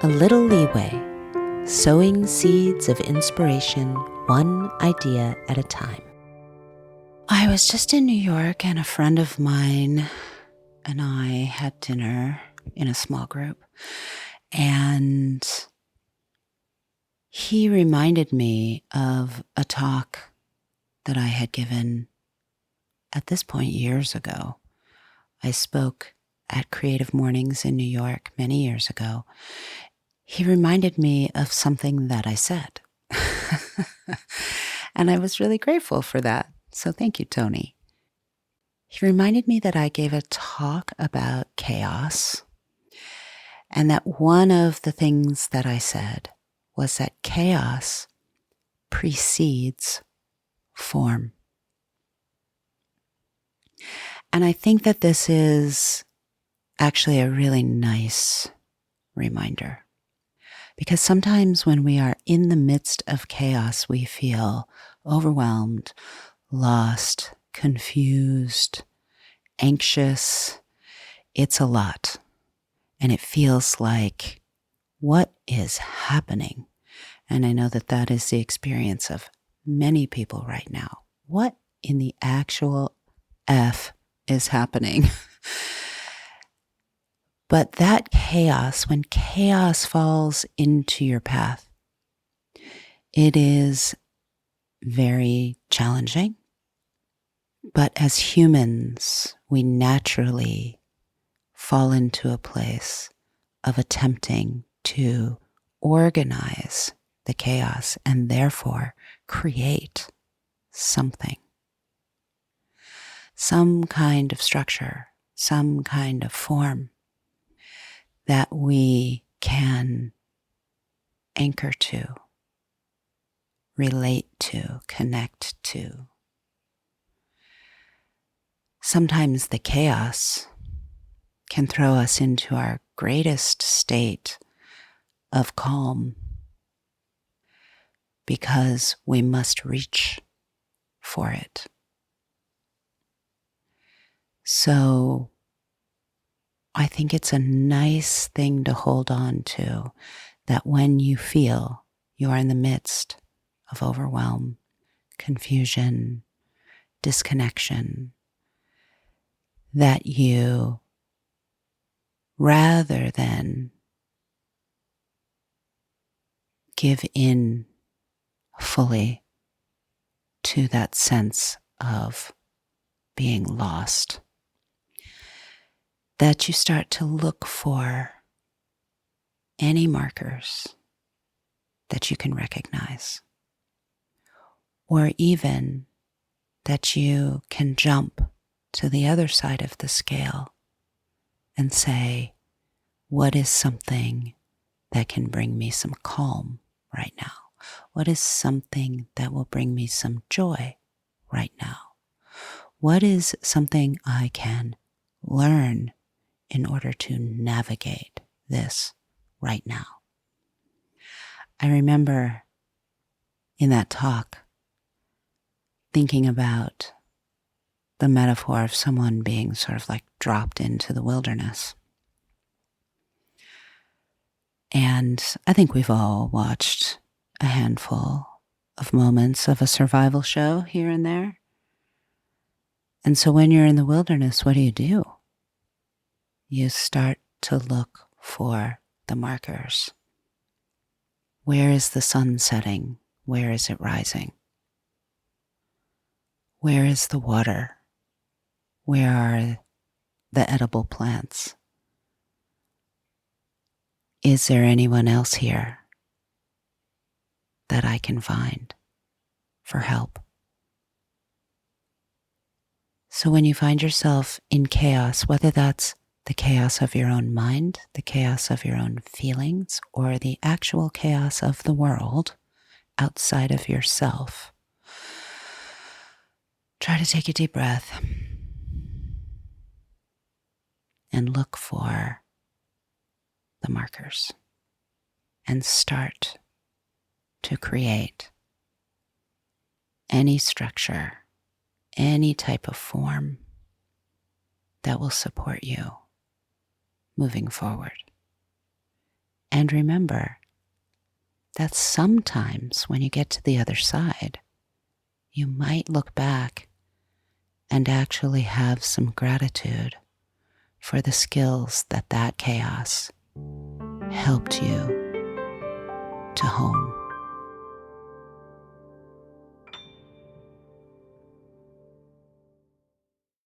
A little leeway, sowing seeds of inspiration, one idea at a time. I was just in New York and a friend of mine and I had dinner in a small group, and he reminded me of a talk that I had given at this point years ago. I spoke at Creative Mornings in New York many years ago. He reminded me of something that I said. And I was really grateful for that. So thank you, Tony. He reminded me that I gave a talk about chaos, and that one of the things that I said was that chaos precedes form. And I think that this is actually a really nice reminder. Because sometimes when we are in the midst of chaos, we feel overwhelmed, lost, confused, anxious. It's a lot. And it feels like, what is happening? And I know that that is the experience of many people right now. What in the actual F is happening? But that chaos, when chaos falls into your path, it is very challenging. But as humans, we naturally fall into a place of attempting to organize the chaos and therefore create something. Some kind of structure, some kind of form that we can anchor to, relate to, connect to. Sometimes the chaos can throw us into our greatest state of calm because we must reach for it. So I think it's a nice thing to hold on to, that when you feel you are in the midst of overwhelm, confusion, disconnection, that you, rather than give in fully to that sense of being lost, that you start to look for any markers that you can recognize, or even that you can jump to the other side of the scale and say, what is something that can bring me some calm right now? What is something that will bring me some joy right now? What is something I can learn in order to navigate this right now? I remember in that talk thinking about the metaphor of someone being sort of like dropped into the wilderness. And I think we've all watched a handful of moments of a survival show here and there. And so when you're in the wilderness, what do? You start to look for the markers. Where is the sun setting? Where is it rising? Where is the water? Where are the edible plants? Is there anyone else here that I can find for help? So when you find yourself in chaos, whether that's the chaos of your own mind, the chaos of your own feelings, or the actual chaos of the world outside of yourself, try to take a deep breath and look for the markers and start to create any structure, any type of form that will support you moving forward. And remember that sometimes when you get to the other side, you might look back and actually have some gratitude for the skills that chaos helped you to hone.